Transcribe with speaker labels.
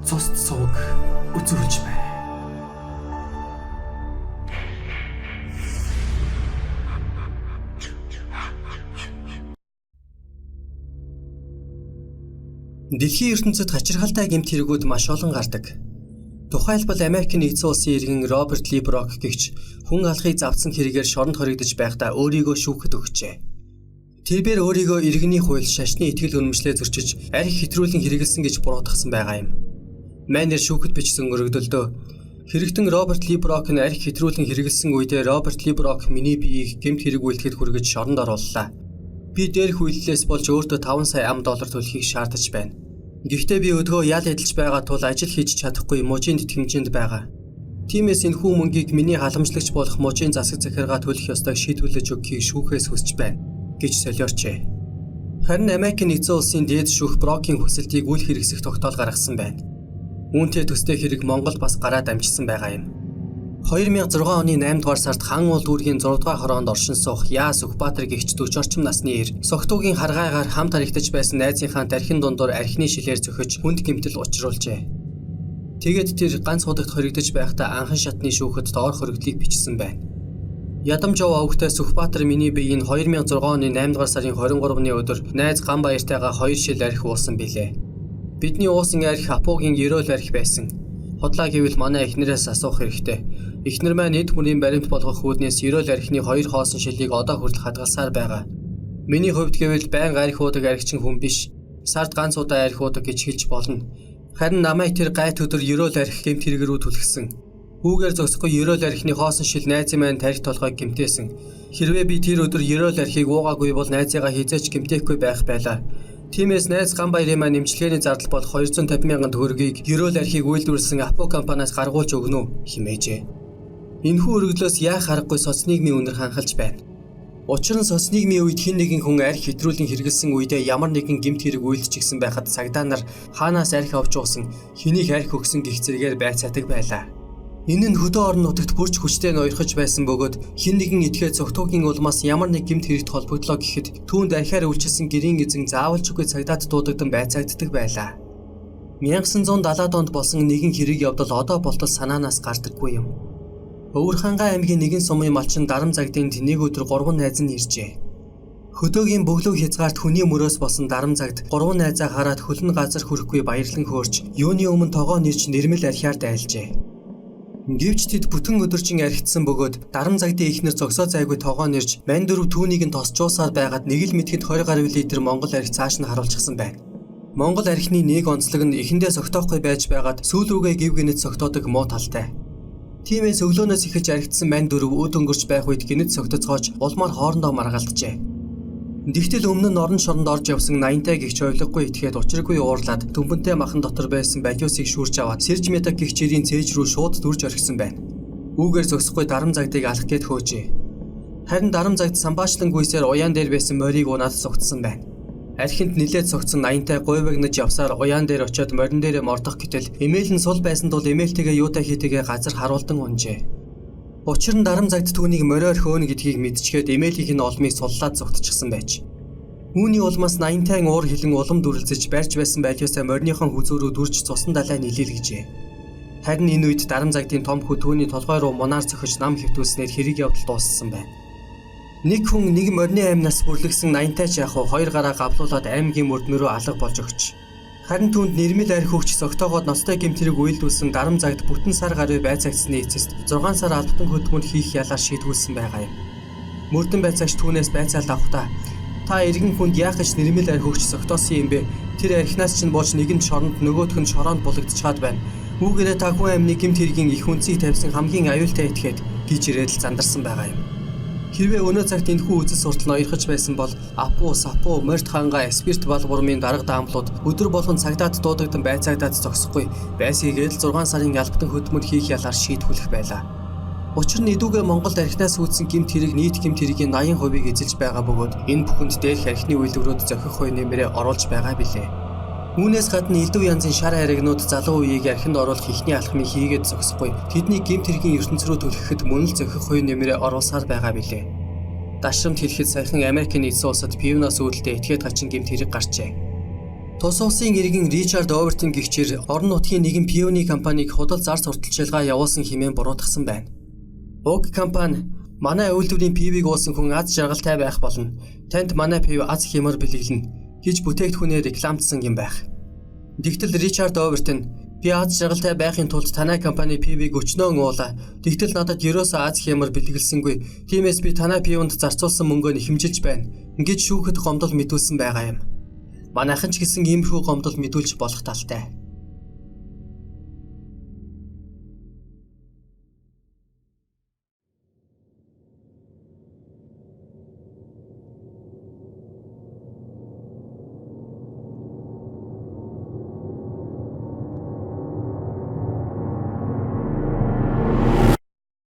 Speaker 1: цусд сувг үзүүлж бай. Дэлхийн ертөнцид хачирхалтай гэмт хэрэгүүд маш олон гардаг. Тухайлбал Америкийн нэгдсэн улсын иргэн Роберт Ли Брок гэгч хүн алхахыг завдсан хэрэгээр шоронд хоригдож байхдаа өөрийгөө шүүхэд өгчээ. Тэрээр өөрийгөө иргэний хууль шашны итгэл үнэмшлээ зөрчиж арх хэтрүүлэн хэрэгэлсэн гэж буруутгасан байгаа юм. Манер шүүхэд бичсэн өргөдөлдөө хэрэгтэн Роберт Ли Брок нь арх хэтрүүлэн хэрэгэлсэн үедээ Роберт Ли Брок миний биеийг гэмт хэрэг үйлдэхэд хүргэж шоронд орууллаа. Би дээрх үйлдэлээс болж өөртөө 5 сая $5 төлөхийг шаардаж байна. Гэхдээ би өдгөө ял эдэлж байгаа тул ажил хийж чадахгүй мужийн тэтгэмжинд байгаа. Тиймээс энэхүү мөнгийг миний халамжлагч болох мужийн засаг захиргаа төлөх ёстойг шийдвэрлэж өгөхийг шүүхээс хүсэж байна гэж солиорчээ. Харин Америкийн нэгдсэн улсын дээд шүүх Брокийн хүсэлтийг үл хэрэгсэх тогтоол гаргасан байна. Үүнтэй төстэй хэрэг Монголд бас гараад амжсан байгаа юм. 2006 оны 8 дугаар сард хан уул дүүргийн 6 дугаар хороонд оршин суух Яас Сүхбаатар гэгч 40 орчим насны эр Согтуугийн харгаагаар хамт харигдаж байсан найзынхаа тархин дундуур архины шилээр зөхөж хүнд гэмтэл учруулжээ. Тэгээд тэр ганц удагт хоригдож байхдаа анхан шатны шүүхэд доор хоригдлыг бичсэн байна. Ядамжов овогтой Сүхбаатар миний биеийг 2006 оны 8 дугаар сарын 23-ны өдөр найз Ганбаяртайгаа 2 шил архи уусан билээ. Бидний уусан архи Апугийн ерөөл архи байсан. Хотлаа гэвэл манай эхнэрээс асуух хэрэгтэй. Эхнэр маань эд бүрийн баримт болгох үүднээс ерөөл архины 2 хоосон шилийг одоо хүртэл хадгалсаар байгаа. Миний хувьд гэвэл байнга архи уудаг архичин хүн биш. Сард ганц удаа архи уудаг гэж хэлж болно. Харин намайг тэр гайт өдөр ерөөл архи гэмт хэрэг рүү түлхсэн. Үүгээр зогсохгүй ерөөл архины хоосон шил найзын маань тарих толгойг гэмтээсэн. Хэрвээ би тэр өдөр ерөөл архийг уугаагүй бол найзыгаа хизээч гэмтээхгүй байх байлаа. Тиймээс найз Ганбаярын маань эмчилгээний зардал болох 250 мянган төгрөгийг ерөөл архийг үйлдвэрлэсэн Апу компаниас гаргуулж өгнө үү хэмээжээ. Энэхүү өргөдлөөс яах аргагүй соц нийгмийн үнэр ханхалж байна. Учир нь соц нийгмийн үед хэн нэгэн хүн арх хэтрүүлэн хэрэгэлсэн үедээ ямар нэгэн гэмт хэрэг үйлдчихсэн байхад цагдаа нар хаанаас арх авч уусан, хэнийг арх өгсөн гэх зэрэгээр байцаадаг байлаа. Энэ нь хөдөө орон нутагт бүрч хүчтэй ноёрхож байсан бөгөөд хэн нэгэн этгээд Согтуугийн улмаас ямар нэг гэмт хэрэгт холбогдлоо гэхэд түүнд архиар үйлчилсэн гэрийн эзэн заавалжгүй цагдаад дуудагдан байцаагддаг байлаа. 1970-аад онд болсон нэгэн хэрэг явдал одоо болтол санаанаас гардаггүй юм. Өвөрхангай аймгийн нэгэн сумын малчин Дарам Загдын тэнийг өдөр 3 найз нь иржээ. Хөдөөгийн бөглөг хязгаарт хүний мөрөөс болсон Дарам Загд 3 найзаа хараад хөлн газар хүрэхгүй баярлан хөөрч юуны өмнө тогоо нэрч нэрмэл архиар дайлжээ. Гэвч тэд бүтэн өдөржин архицсан бөгөөд Дарам Загдын ихнэр зогсоо зайгүй тогоо нэрж мань дөрөв түүнийг нь тосчуусаар байгаад нэг л мэдхэд 20 гаруй литр Монгол архи цааш нь харуулчихсан байна. Монгол архины нэг онцлог нь эхэндээ согтоохгүй байж байгаад сүүл рүүгээ гів гинэд согтоодог муу талтай. Тиймээс өглөөнөөс эхэлж архицсан мань дөрөв өд өнгөрч байх үед гинэд согтоцгооч улмаар хоорондоо маргалджээ. Тэгтэл өмнө нь орон шоронд орж явсан 80-тай гихч ойлгохгүй итгээд учиргүй уурлаад дүмбэнтэй махан дотор байсан багиусыг шүүрч аваад Сэрж Метак гих жирийн цээж рүү шууд дүрж орхисон байна. Үүгээр зогсохгүй Дарам Загдыг алах гээд хөөжээ. Харин Дарам Загд самбаачлан гүйсээр уяан дээр байсан морийг унаад сугтсан байна. Архинд нилээд согтсон 80-тай гуйвагнаж явсаар уяан дээр очиод морин дээрээ мордох гэтэл эмээл нь сул байсан тул эмээлтэйгээ юутай хийтэйгээ газар харуулдан унжээ. Учир нь Дарам Загд түүнийг мориор хөөнө гэдгийг мэдчихээд эмээлийнх нь олмыг суллаад зүгтчихсан байж. Үүний улмаас 80-тай уур хилэн улам дүрлзэж барьж байсан байльяасаа мориныхон хүзүүрөө дүрж цусан далай нийлэлгэжээ. Харин энэ үед Дарам Загдын том хүү түүний толгой руу мунаар зөхөж нам хөвтүүлснээр хэрэг явдал дууссан байна. Нэг хүн нэг морины аймнаас бүрлэгсэн 80-тай ч яг 2 гараа гавлуулад аймгийн мөрдмөрөө алга болж өгч. Харин түүнд нэрмэл архи өгч согтоогоод ноцтой гэмт хэрэг үйлдүүлсэн Дарам Загд бүтэн сар гаруй байцаагдсны эцэст 6 сар албатан хөдөлмөр хийх ялаар шийдгүүлсэн байгаа юм. Мөрдөн байцаагч түүнээс байцаалт авахдаа та иргэн хүнд яах гэж нэрмэл архи өгч согтоосон юм бэ? Тэр архинаас чинь болж нэг нь шоронд нөгөөх нь шороонд булагдчихад байна. Үүгээрээ та хүн амны гэмт хэргийн их үнцийг тавьсан хамгийн аюултай этгээд гэж ирээд л зандарсан байгаа юм. Хэрвээ өнөө цагт энэхүү үзэл суртал ноёрхож байсан бол Апу, Сапу, Морт хангай, Спирт балбуурмын дарга даамлууд өдөр болгон цагдаад дуудагдан байцаагдаад зогсохгүй байсгийгээд 6 сарын албатан хөдөлмөр хийх ялаар шийдвэрлэх байлаа. Учир нь эдүүгээ Монголд архинаас үүдсэн гэмт хэрэг нийт гэмт хэргийн 80% эзэлж байгаа бөгөөд энэ бүхэнд дээрх архины үйлдвэрүүд зохих хувь нэмрээ оруулж байгаа билээ. Үүнээс гадна элдв янзын шар харигнууд залуу үеийг архинд оруулах ихний алхмыг хийгээд зогсохгүй тэдний гэмт хэргийн ертөнц рүү түлхэхэд мөн л зохих хувь нэмрээ оруулсаар байгаа билээ. Дашрамт хэлэхэд саяхан Америкийн нэгдсэн улсад пивноос үүдэлтэй этгээд гачин гэмт хэрэг гарчээ. Тус улсын иргэн Ричард Овертын гэгчээр орон нутгийн нэгэн пиони компаниг худал зар сурталчилгаа явуулсан хэмээн буруутгасан байна. Уг компани манай үйлдвэрийн пивийг уусан хүн аз жаргалтай байх болно. Танд манай пив аз хямар бэлэглэнэ гэж бүтээгдэхүүнээр рекламдсан юм байх. Тэгтэл Ричард Оверт нь би аз жаргалтай байхын тулд танай компани пивийг өчнөө уулаа. Тэгтэл надад ерөөсөө аз хямар бэлэглсэнгүй. Тиймээс би танай пивонд зарцуулсан мөнгөө хэмжилж байна гэж шүүхэд гомдол мэдүүлсэн байгаа юм. Манайхан ч гэсэн иймэрхүү гомдол мэдүүлж болох талтай.